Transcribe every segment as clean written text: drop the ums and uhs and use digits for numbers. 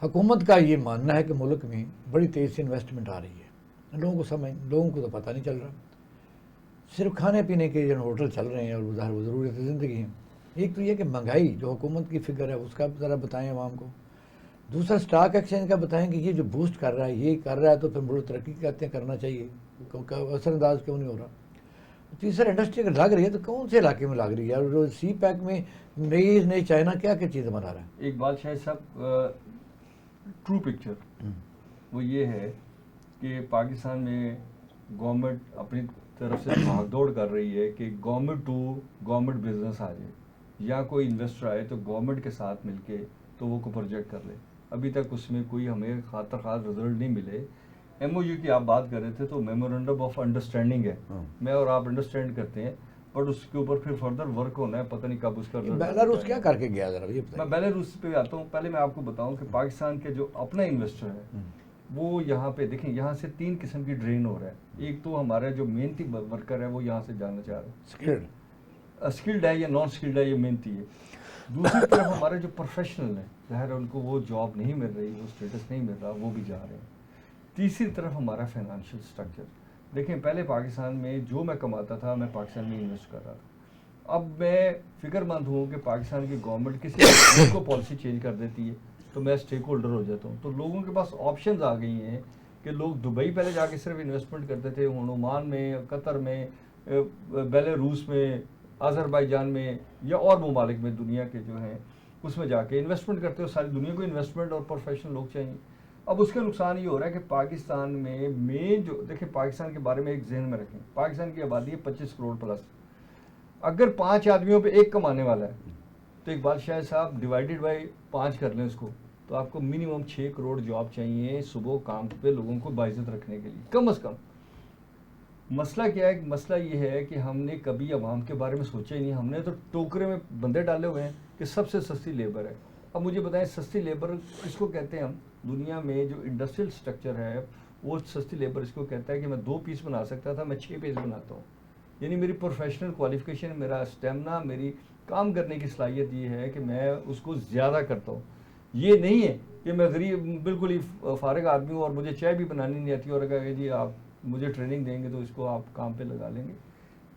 حکومت کا یہ ماننا ہے کہ ملک میں بڑی تیز سے انویسٹمنٹ آ رہی ہے، لوگوں کو تو پتہ نہیں چل رہا، صرف کھانے پینے کے جو ہوٹل چل رہے ہیں اور ضرورت زندگی ہیں۔ ایک تو یہ کہ مہنگائی جو حکومت کی فگر ہے اس کا ذرا بتائیں عوام کو، دوسرا اسٹاک ایکسچینج کا بتائیں کہ یہ جو بوسٹ کر رہا ہے یہ کر رہا ہے تو پھر ملک ترقی کہتے ہیں کرنا چاہیے، اثر انداز کیوں نہیں ہو رہا؟ تیسرا انڈسٹری اگر لگ رہی ہے تو کون سے علاقے میں لگ رہی ہے، اور سی پیک میں نئی چائنا کیا کیا چیزیں بنا رہا ہے؟ ایک بات شاید صاحب ٹرو پکچر وہ یہ ہے کہ پاکستان میں گورنمنٹ اپنی طرف سے بھاگ دوڑ کر رہی ہے کہ گورنمنٹ ٹو گورنمنٹ بزنس آ جائے، یا کوئی انویسٹر آئے تو گورنمنٹ کے ساتھ مل کے تو وہ کو پروجیکٹ کر لے۔ ابھی تک اس میں کوئی ہمیں خاطر خاص رزلٹ نہیں ملے۔ ایم او یو کی آپ بات کر رہے تھے تو میمورنڈم آف انڈرسٹینڈنگ ہے، میں اور آپ انڈرسٹینڈ کرتے ہیں، بٹ اس کے اوپر پھر فردر ورک ہونا ہے، پتہ نہیں کب اس کا بیلاروس کیا کر کے گیا ذرا یہ میں بیلاروس پہ آتا ہوں۔ پہلے میں آپ کو بتاؤں کہ پاکستان کے جو اپنا انویسٹر ہے وہ یہاں پہ دیکھیں، یہاں سے 3 قسم کی ڈرین ہو رہا ہے۔ ایک تو ہمارا جو محنتی ورکر ہے وہ یہاں سے جانا چاہ رہا ہے، اسکلڈ ہے یا نان اسکلڈ ہے، یہ محنتی ہے۔ دوسری طرف ہمارے جو پروفیشنل ہیں، ظاہر ان کو وہ جاب نہیں مل رہی، وہ اسٹیٹس نہیں مل رہا، وہ بھی جا رہے ہیں۔ تیسری طرف ہمارا فائنانشیل اسٹرکچر، دیکھیں پہلے پاکستان میں جو میں کماتا تھا میں پاکستان میں انویسٹ کر رہا تھا۔ اب میں فکر مند ہوں کہ پاکستان کی گورنمنٹ کسی کو پالیسی چینج کر دیتی ہے تو میں اسٹیک ہولڈر ہو جاتا ہوں، تو لوگوں کے پاس آپشنز آ گئی ہیں کہ لوگ دبئی پہلے جا کے صرف انویسٹمنٹ کرتے تھے، عمان میں، قطر میں، بیلاروس میں، آذربائیجان میں یا اور ممالک میں دنیا کے جو ہیں اس میں جا کے انویسٹمنٹ کرتے ہو۔ ساری دنیا کو انویسٹمنٹ اور پروفیشنل لوگ چاہیے۔ اب اس کا نقصان یہ ہو رہا ہے کہ پاکستان میں جو دیکھیں، پاکستان کے بارے میں ایک ذہن میں رکھیں، پاکستان کی آبادی ہے 25 کروڑ پلس، اگر 5 آدمیوں پہ ایک کمانے والا ہے تو ایک بات شاید صاحب ڈیوائیڈڈ بائی 5 کر لیں اس کو، تو آپ کو منیمم 6 کروڑ جاب چاہیے صبح کام پہ لوگوں کو باعزت رکھنے کے لیے، کم از کم۔ مسئلہ کیا ہے؟ مسئلہ یہ ہے کہ ہم نے کبھی عوام کے بارے میں سوچا ہی نہیں، ہم نے تو ٹوکرے میں بندے ڈالے ہوئے ہیں کہ سب سے سستی لیبر ہے۔ اب مجھے بتائیں سستی لیبر کس کو کہتے ہیں؟ ہم دنیا میں جو انڈسٹریل سٹرکچر ہے وہ سستی لیبر اس کو کہتا ہے کہ میں 2 پیس بنا سکتا تھا، میں 6 پیس بناتا ہوں۔ یعنی میری پروفیشنل کوالیفیکیشن، میرا اسٹیمنا، میری کام کرنے کی صلاحیت یہ ہے کہ میں اس کو زیادہ کرتا ہوں۔ یہ نہیں ہے کہ میں غریب بالکل ہی فارغ آدمی ہوں اور مجھے چائے بھی بنانی نہیں آتی اور کہا کہ جی آپ مجھے ٹریننگ دیں گے تو اس کو آپ کام پہ لگا لیں گے۔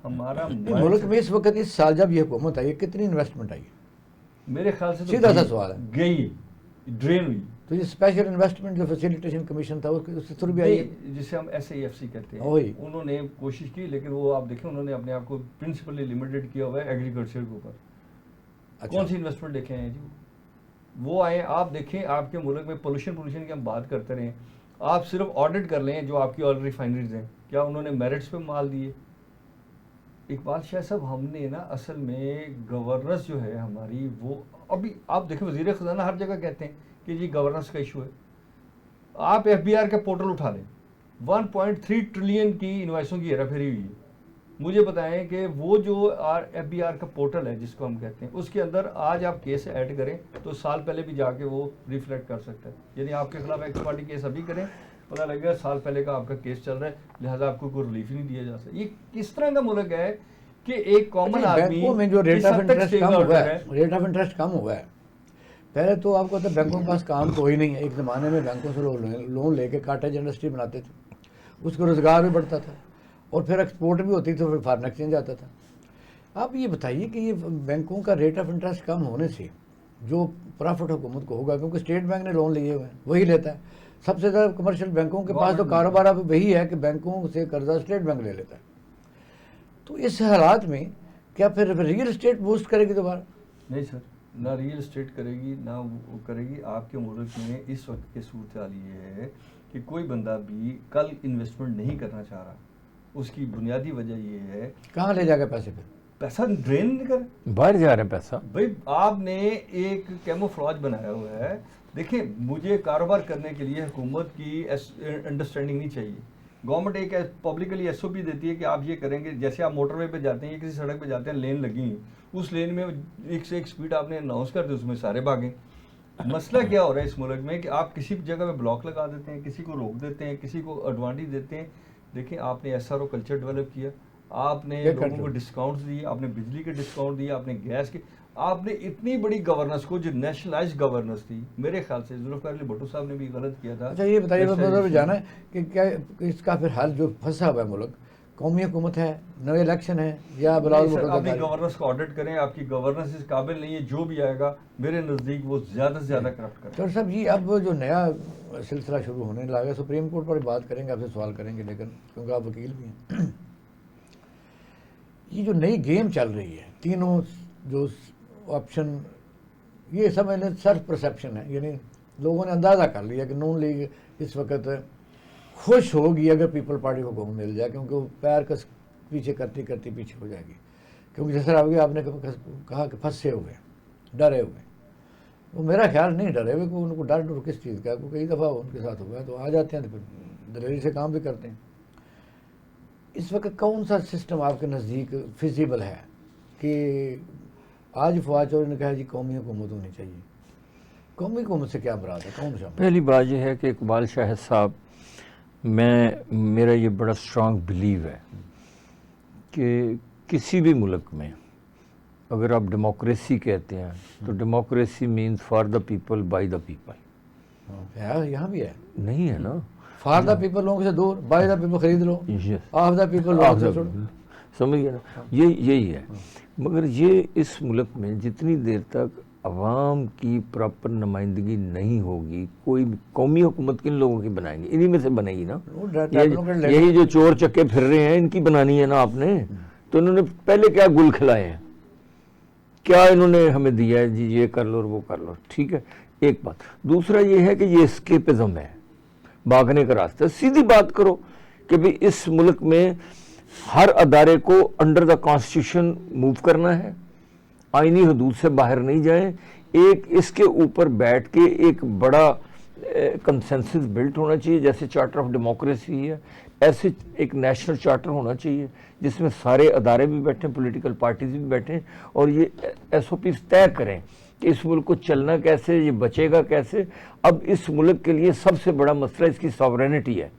ہمارا ملک میں اس وقت اس سال جب یہ حکومت آئی کتنی انویسٹمنٹ آئی؟ میرے خیال سے سیدھا سا سوال ہے، گئی ڈرین ہوئی۔ تو یہ اسپیشل انویسٹمنٹ جو فیسیلیٹیشن کمیشن تھا اس سے تھرو بھی آئی، جسے ہم SAFC کہتے ہیں، وہی انہوں نے کوشش کی، لیکن وہ آپ دیکھیں انہوں نے اپنے آپ کو پرنسپلی لمیٹڈ کیا ہوا ہے ایگریکلچر کے اوپر۔ کون سی انویسٹمنٹ دیکھے ہیں جی؟ وہ آئے، آپ دیکھیں آپ کے ملک میں پولوشن کی ہم بات کرتے رہے، آپ صرف آڈٹ کر لیں جو آپ کی آئل ریفائنریز ہیں، کیا انہوں نے میرٹس پہ مال دیے؟ اقبال شاہ صاحب ہم نے نا اصل میں گورننس جو ہے ہماری، وہ ابھی آپ دیکھیں وزیر خزانہ ہر جگہ کہتے ہیں کہ جی گورننس کا ایشو ہے۔ آپ FBR کا پورٹل اٹھا لیں، 1.3 ٹریلین کی انوائسوں کی ہیرا پھیری ہوئی ہے۔ مجھے بتائیں کہ وہ جو FBR کا پورٹل ہے جس کو ہم کہتے ہیں، اس کے اندر آج آپ کیس ایڈ کریں تو سال پہلے بھی جا کے وہ ریفلیکٹ کر سکتا ہے، یعنی آپ کے خلاف ایکس پارٹی کیس ابھی کریں، پتہ لگے گا سال پہلے کا آپ کا کیس چل رہا ہے، لہٰذا آپ کو کوئی ریلیف ہی نہیں دیا جا سکتا۔ یہ کس طرح کا ملک ہے کہ ایک کامن آدمی بینکوں میں جو ریٹ آف انٹرسٹ کم ہوا ہے، ریٹ آف انٹرسٹ کم ہوا ہے۔ پہلے تو آپ کو تو بینکوں کے پاس کام کوئی نہیں ہے، ایک زمانے میں بینکوں سے لون لے کے کاٹیج انڈسٹری بناتے تھے، اس کو روزگار بھی بڑھتا تھا اور پھر ایکسپورٹ بھی ہوتی تھی، پھر فارن ایکسچینج آتا تھا۔ آپ یہ بتائیے کہ یہ بینکوں کا ریٹ آف انٹرسٹ کم ہونے سے جو پرافٹ حکومت کو ہوگا، کیونکہ اسٹیٹ بینک نے لون لیے ہوئے ہیں وہی لیتا ہے، سب سے زیادہ کمرشل بینکوں کے پاس تو کاروبار اب وہی ہے کہ بینکوں سے قرضہ اسٹیٹ بینک لے لیتا ہے۔ تو اس حالات میں کیا پھر ریئل اسٹیٹ بوسٹ کرے گی دوبارہ؟ نہیں سر، نہ ریئل اسٹیٹ کرے گی نہ وہ کرے گی۔ آپ کے ملک میں اس وقت کی صورتحال یہ ہے کہ کوئی بندہ بھی کل انویسٹمنٹ نہیں کرنا چاہ رہا، اس کی بنیادی وجہ یہ ہے کہاں لے جا کے پیسے؟ پھر پیسہ ڈرین نہیں کرے، باہر جا رہا ہے پیسہ۔ بھائی آپ نے ایک کیموفلاج بنایا ہوا ہے۔ دیکھیں مجھے کاروبار کرنے کے لیے حکومت کی انڈرسٹینڈنگ نہیں چاہیے۔ گورنمنٹ ایک پبلکلی SOP دیتی ہے کہ آپ یہ کریں گے، جیسے آپ موٹر وے پہ جاتے ہیں یا کسی سڑک پہ جاتے ہیں، لین لگی ہیں، اس لین میں 1 سے 1 سپیڈ آپ نے اناؤنس کر دی، اس میں سارے بھاگیں۔ مسئلہ کیا ہو رہا ہے اس ملک میں کہ آپ کسی جگہ پہ بلاک لگا دیتے ہیں، کسی کو روک دیتے ہیں، کسی کو ایڈوانٹیج دیتے ہیں۔ دیکھیں آپ نے SRO کلچر ڈیولپ کیا، آپ نے لوگوں کو ڈسکاؤنٹس دیے، آپ نے بجلی کے ڈسکاؤنٹ دیے، آپ نے گیس کے، آپ نے اتنی بڑی گورننس کو جو نیشنلائز گورننس تھی، میرے خیال سے ذوالفقار علی بھٹو صاحب نے بھی غلط کیا تھا. اچھا یہ بتائیے جانا ہے کہ کیا اس کا پھر حل جو پھنسا ہوا ہے ملک، قومی حکومت ہے، نئے الیکشن ہے، یا بلاول بھٹو کا اپنی گورننس کو آڈٹ کریں. آپ کی گورننس اس قابل نہیں ہے. جو بھی آئے گا میرے نزدیک وہ زیادہ سے زیادہ کرپٹ کرے. ڈاکٹر صاحب جی اب جو نیا سلسلہ شروع ہونے لگا، سپریم کورٹ پر بات کریں گے، آپ سے سوال کریں گے، لیکن کیونکہ آپ وکیل بھی ہیں، یہ جو نئی گیم چل رہی ہے، تینوں جو آپشن، یہ سمجھ لیں سیلف پرسیپشن ہے. یعنی لوگوں نے اندازہ کر لیا کہ نون لیگ اس وقت خوش ہوگی اگر پیپل پارٹی کو گھوم مل جائے، کیونکہ وہ پیر کس پیچھے کرتی کرتی پیچھے ہو جائے گی. کیونکہ جیسے آپ نے کہا کہ پھنسے ہوئے، ڈرے ہوئے، وہ میرا خیال نہیں ڈرے ہوئے، کہ ان کو ڈر کس چیز کا ہے. کئی دفعہ ان کے ساتھ ہوا ہے تو آ جاتے ہیں، تو پھر دلیری سے کام بھی کرتے ہیں. اس وقت کون سا سسٹم آپ کے نزدیک فیزیبل ہے کہ آج فواد چودھری نے کہا جی قومی حکومت ہونی چاہیے؟ قومی حکومت سے کیا مراد ہے، کون سا؟ پہلی بات یہ ہے کہ اقبال شاہد صاحب، میرا یہ بڑا اسٹرانگ بلیو ہے کہ کسی بھی ملک میں اگر آپ ڈیموکریسی کہتے ہیں تو democracy means for the people by the people. یہاں بھی ہے، نہیں ہے نا؟ فار دا پیپل لوگوں سے دور، بائی دا پیپل خرید لو، آف دا پیپل لوگوں سے چھوڑو. سمجھ گئے نا؟ یہی ہے. مگر یہ اس ملک میں جتنی دیر تک عوام کی پراپر نمائندگی نہیں ہوگی، کوئی قومی حکومت کن لوگوں کی بنائیں گے؟ انہی میں سے بنے گی نا. یہی جو چور چکے پھر رہے ہیں، ان کی بنانی ہے نا آپ نے. تو انہوں نے پہلے کیا گل کھلائے ہیں، کیا انہوں نے ہمیں دیا ہے جی یہ کر لو اور وہ کر لو. ٹھیک ہے، ایک بات. دوسرا یہ ہے کہ یہ اسکیپزم ہے، بھاگنے کا راستہ. سیدھی بات کرو کہ بھی اس ملک میں ہر ادارے کو انڈر دا کانسٹیٹیوشن موو کرنا ہے، آئینی حدود سے باہر نہیں جائیں. ایک اس کے اوپر بیٹھ کے ایک بڑا کنسنسس بلٹ ہونا چاہیے، جیسے چارٹر آف ڈیموکریسی ہے، ایسے ایک نیشنل چارٹر ہونا چاہیے جس میں سارے ادارے بھی بیٹھیں، پولیٹیکل پارٹیز بھی بیٹھیں، اور یہ ایس او پیز طے کریں کہ اس ملک کو چلنا کیسے، یہ بچے گا کیسے. اب اس ملک کے لیے سب سے بڑا مسئلہ اس کی ساورینٹی ہے.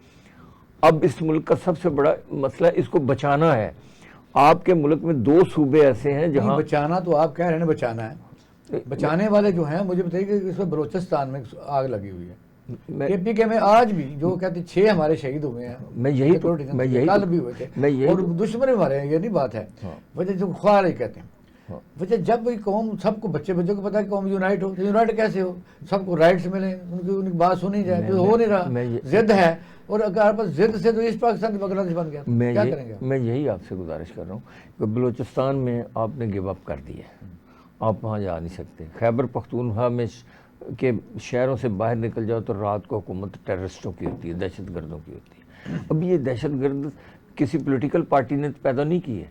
اب اس ملک کا سب سے بڑا مسئلہ اس کو بچانا ہے. آپ کے ملک میں 2 صوبے ایسے ہیں جہاں بچانا، تو آپ کہہ رہے ہیں بچانا ہے، بچانے والے جو ہیں مجھے بتائیے کہ اس میں بلوچستان میں آگ لگی ہوئی ہے. کے پی کے میں آج بھی جو کہتے 6 ہمارے شہید ہوئے ہیں، کل بھی ہوئے تھے، اور دشمن بھی مارے ہیں. یہ نہیں بات ہے. وجہ جو خواہ کہتے ہیں، وجہ جب قوم سب کو بچوں کو پتا ہے کہ قوم یونائٹ ہو، تو یونائٹ کیسے ہو؟ سب کو رائٹس ملیں، ان کی بات سنی جائے، جو ہو نہیں رہا. ضد ہے، اور اگر آپ ضد سے تو ایسٹ پاکستان بنگلہ دیش بن گیا، کیا کریں گے؟ میں یہی آپ سے گزارش کر رہا ہوں کہ بلوچستان میں آپ نے گیو اپ کر دیا ہے، آپ وہاں جا نہیں سکتے. خیبر پختونخوا میں کہ شہروں سے باہر نکل جاؤ تو رات کو حکومت ٹیررسٹوں کی ہوتی ہے، دہشت گردوں کی ہوتی ہے. اب یہ دہشت گرد کسی پولیٹیکل پارٹی نے پیدا نہیں کی ہے،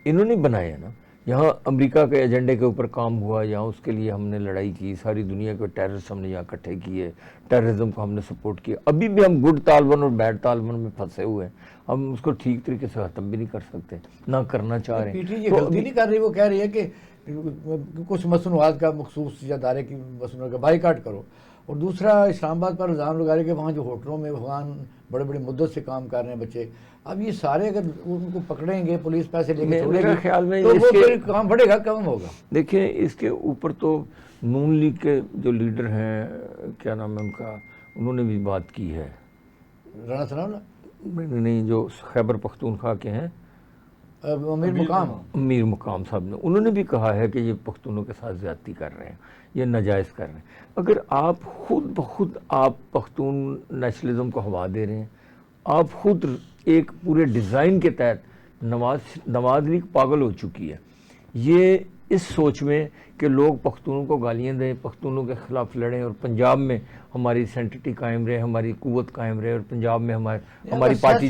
انہوں نے بنائے ہیں نا. یہاں امریکہ کے ایجنڈے کے اوپر کام ہوا، یہاں اس کے لیے ہم نے لڑائی کی، ساری دنیا کے ٹیررسٹ ہم نے یہاں اکٹھے کیے، ٹیررزم کو ہم نے سپورٹ کیا. ابھی بھی ہم گڈ طالبان اور بیڈ طالبان میں پھنسے ہوئے ہیں، ہم اس کو ٹھیک طریقے سے ختم بھی نہیں کر سکتے، نہ کرنا چاہ رہے ہیں. پی ٹی یہ غلطی نہیں کر رہی، وہ کہہ رہی ہے کہ کچھ مصنوعات کا مخصوص یا ادارے کی مصنوعات کا بائیکاٹ کرو. اور دوسرا اسلام آباد پر الزام لگا رہے کہ وہاں جو ہوٹلوں میں افغان بڑے بڑے مدت سے کام کر رہے ہیں بچے، اب یہ سارے اگر ان کو پکڑیں گے، پولیس پیسے لے کے چھوڑے گی تو وہ پھر کام بڑھے گا، کم ہوگا. دیکھیں اس کے اوپر تو نون لیگ کے جو لیڈر ہیں، کیا نام ہے ان کا، انہوں نے بھی بات کی ہے. رانا ثناء نہیں، جو خیبر پختونخوا کے ہیں، امیر مقام صاحب نے، انہوں نے بھی کہا ہے کہ یہ پختونوں کے ساتھ زیادتی کر رہے ہیں، یہ ناجائز کر رہے ہیں. اگر آپ خود بخود آپ پختون نیشنلزم کو ہوا دے رہے ہیں، آپ خود ایک پورے ڈیزائن کے تحت، نواز لیگ پاگل ہو چکی ہے یہ اس سوچ میں کہ لوگ پختونوں کو گالیاں دیں، پختونوں کے خلاف لڑیں، اور پنجاب میں ہماری سینٹیٹی قائم رہے، ہماری قوت قائم رہے، اور پنجاب میں ہماری پارٹی.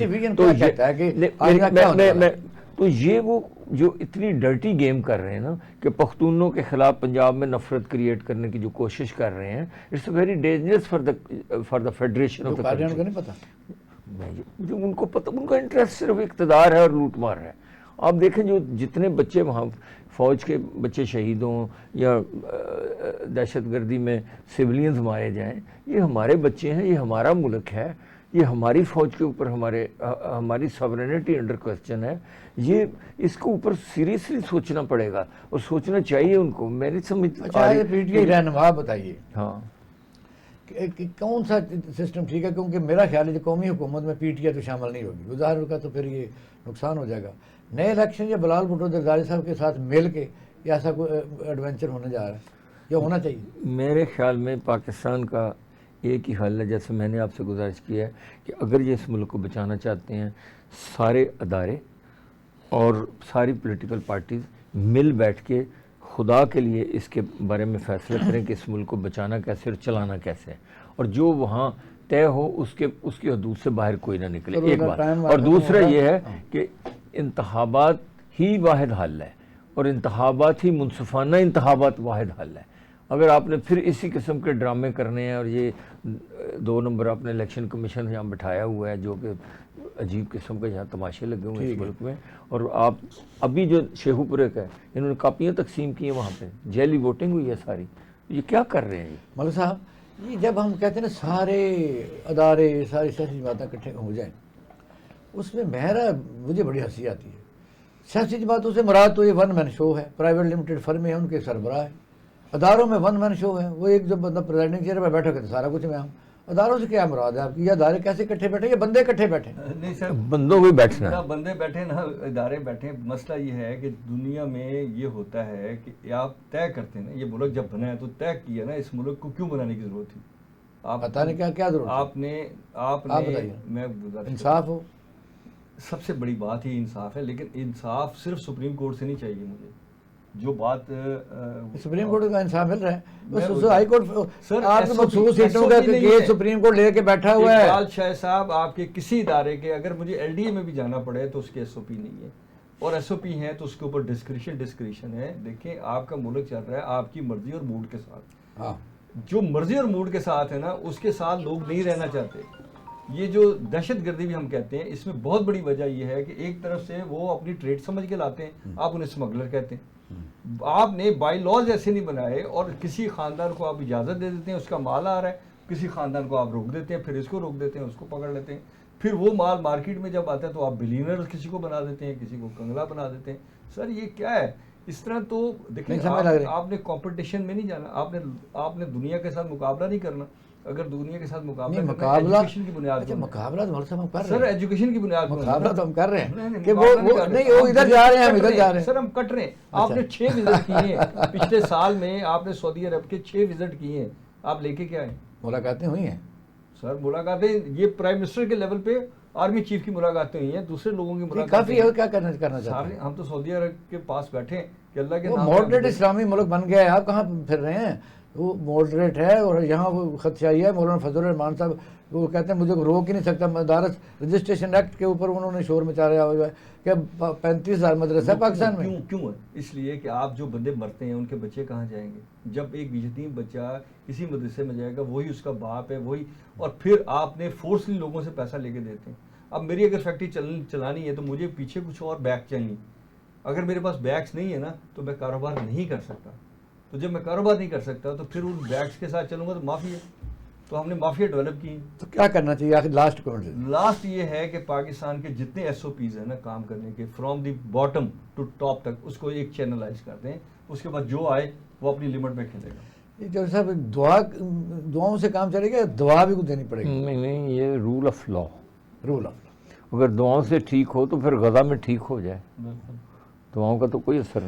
تو یہ وہ جو اتنی ڈرٹی گیم کر رہے ہیں نا کہ پختونوں کے خلاف پنجاب میں نفرت کریٹ کرنے کی جو کوشش کر رہے ہیں، it's very dangerous for the federation of the country. نہیں پتا ان کو پتہ، ان کا انٹرسٹ صرف اقتدار ہے اور لوٹ مار ہے. آپ دیکھیں جو جتنے بچے وہاں فوج کے بچے شہید ہوں یا دہشت گردی میں سویلینز مارے جائیں، یہ ہمارے بچے ہیں، یہ ہمارا ملک ہے. یہ ہماری فوج کے اوپر ہماری ساورینٹی انڈر کوسچن ہے. یہ اس کو اوپر سیریسلی سوچنا پڑے گا اور سوچنا چاہیے ان کو. میری سمجھ اچھا پی ٹی آئی رہنما بتائیے ہاں کہ کون سا سسٹم ٹھیک ہے، کیونکہ میرا خیال ہے کہ قومی حکومت میں پی ٹی آئی تو شامل نہیں ہوگی، ظاہر کا تو پھر یہ نقصان ہو جائے گا. نئے الیکشن یا بلال بھٹو زرداری صاحب کے ساتھ مل کے یا ایسا کوئی ایڈونچر ہونے جا رہا ہے یا ہونا چاہیے؟ میرے خیال میں پاکستان کا ایک ہی حل ہے، جیسے میں نے آپ سے گزارش کی ہے کہ اگر یہ اس ملک کو بچانا چاہتے ہیں، سارے ادارے اور ساری پولیٹیکل پارٹیز مل بیٹھ کے خدا کے لیے اس کے بارے میں فیصلہ کریں کہ اس ملک کو بچانا کیسے اور چلانا کیسے ہے، اور جو وہاں طے ہو اس کی حدود سے باہر کوئی نہ نکلے. ایک بات. اور دوسرا یہ ہے کہ انتخابات ہی واحد حل ہے، اور انتخابات ہی منصفانہ انتخابات واحد حل ہے. اگر آپ نے پھر اسی قسم کے ڈرامے کرنے ہیں، اور یہ 2 نمبر آپ نے الیکشن کمیشن یہاں بٹھایا ہوا ہے جو کہ عجیب قسم کے یہاں تماشے لگے ہوئے ہیں اس ملک میں، اور آپ ابھی جو شیخو پورے کا ہے انہوں نے کاپیاں تقسیم کی ہیں وہاں پہ، جعلی ووٹنگ ہوئی ہے ساری. یہ کیا کر رہے ہیں؟ ملک صاحب یہ جب ہم کہتے ہیں نا سارے ادارے ساری سیاسی جماعتیں اکٹھے ہو جائیں، اس میں مجھے بڑی ہنسی آتی ہے. سیاسی جماعتوں سے مراد تو یہ ون مین شو ہے، پرائیویٹ لمیٹڈ فرم ہے، ان کے سربراہ ہے. اداروں میں ون مین شو ہے، وہ ایک جو بندہ پریزائڈنگ چیئر پہ بیٹھا کرتا سارا کچھ میں ہوں. اداروں سے کیا مراد ہے آپ کی؟ یہ ادارے کیسے اکٹھے بیٹھے، یہ بندے اکٹھے بیٹھے؟ نہیں سر، بندوں کو بیٹھنا نہ بندے بیٹھے نہ ادارے بیٹھے. مسئلہ یہ ہے کہ دنیا میں یہ ہوتا ہے کہ آپ طے کرتے ہیں نا، یہ ملک جب بنا ہے تو طے کیا نا اس ملک کو کیوں بنانے کی ضرورت تھی. آپ پتہ نہیں کیا ضرورت ہے. آپ نے میں انصاف ہو، سب سے بڑی بات ہی انصاف ہے، لیکن انصاف صرف سپریم کورٹ سے نہیں چاہیے مجھے. جو بات سپریم کورٹ کا انصاف مل رہا ہے، ہائی کورٹ سر آپ کے مخصوص سیٹوں کا کیس سپریم کورٹ لے کے بیٹھا ہوا ہے. اقبال شاہ صاحب آپ کے کسی ادارے کے اگر مجھے ایل ڈی اے میں بھی جانا پڑے تو اس کے ایس او پی نہیں ہے، اور ایس او پی ہیں تو اس کے اوپر ڈسکریشن ہے. دیکھیں آپ کا ملک چل رہا ہے آپ کی مرضی اور موڈ کے ساتھ. ہاں جو مرضی اور موڈ کے ساتھ ہے نا اس کے ساتھ لوگ نہیں رہنا چاہتے. یہ جو دہشت گردی بھی ہم کہتے ہیں، اس میں بہت بڑی وجہ یہ ہے کہ ایک طرف سے وہ اپنی ٹریڈ سمجھ کے لاتے ہیں، آپ انہیں اسمگلر کہتے ہیں. آپ نے بائی لاز ایسے نہیں بنائے، اور کسی خاندان کو آپ اجازت دے دیتے ہیں، اس کا مال آ رہا ہے، کسی خاندان کو آپ روک دیتے ہیں، پھر اس کو روک دیتے ہیں، اس کو پکڑ لیتے ہیں، پھر وہ مال مارکیٹ میں جب آتا ہے تو آپ بلینر کسی کو بنا دیتے ہیں، کسی کو کنگلا بنا دیتے ہیں. سر یہ کیا ہے؟ اس طرح تو دیکھیں آپ نے کمپٹیشن میں نہیں جانا، آپ نے دنیا کے ساتھ مقابلہ نہیں کرنا. اگر دنیا کے ساتھ مقابلہ ایجوکیشن کی بنیاد پر، مقابلہ تو ہم کر رہے سر ایجوکیشن کی بنیاد پر مقابلہ تو ہم کر رہے ہیں کہ وہ ادھر جا رہے ہیں، ہم ادھر جا رہے ہیں. سر ہم کٹ رہے ہیں. آپ نے 6 وزٹ کیے ہیں پچھلے سال میں، آپ نے سعودی عرب کے 6 وزٹ کیے ہیں، آپ لے کے کیا ہیں؟ ملاقاتیں ہوئی ہیں سر. ملاقاتیں یہ پرائم منسٹر کے لیول پہ آرمی چیف کی ملاقاتیں ہوئی ہیں، دوسرے لوگوں کی ملاقاتیں کافی ہے. کیا کرنا چاہتے ہیں؟ ہم تو سعودی عرب کے پاس بیٹھے ہیں کہ اللہ کے نام ماڈریٹ اسلامی ملک بن گیا ہے. آپ کہاں پھر رہے ہیں؟ وہ ماڈریٹ ہے، اور یہاں وہ خدشائی ہے. مولانا فضل الرحمان صاحب وہ کہتے ہیں مجھے روک ہی نہیں سکتا. مدارس رجسٹریشن ایکٹ کے اوپر انہوں نے شور مچایا ہوا ہے کہ 35,000 مدرسہ ہے پاکستان میں. کیوں ہے؟ اس لیے کہ آپ جو بندے مرتے ہیں ان کے بچے کہاں جائیں گے؟ جب ایک یتیم بچہ کسی مدرسے میں جائے گا وہی اس کا باپ ہے، وہی. اور پھر آپ نے فورسلی لوگوں سے پیسہ لے کے دیتے ہیں. اب میری اگر فیکٹری چلانی ہے تو مجھے پیچھے کچھ اور بیک چاہیے. اگر میرے پاس بیکس نہیں ہے نا تو میں کاروبار نہیں کر سکتا. تو جب میں کاروبار نہیں کر سکتا تو پھر ان بیکس کے ساتھ چلوں گا تو مافیا. تو ہم نے مافیا ڈیولپ کی. تو کیا کرنا چاہیے آخر لاسٹ یہ ہے کہ پاکستان کے جتنے ایس او پیز ہیں نا کام کرنے کے، from the bottom to top تک، اس کو ایک چینلائز کر دیں. اس کے بعد جو آئے وہ اپنی لمٹ میں کھیلے گا. جب صاحب دعاؤں سے کام چلے گا، دعا بھی کو دینی پڑے گی. نہیں، یہ رول آف لا. اگر دعاؤں سے ٹھیک ہو تو پھر غزہ میں ٹھیک ہو جائے. دعاؤں کا تو کوئی اثر نہیں.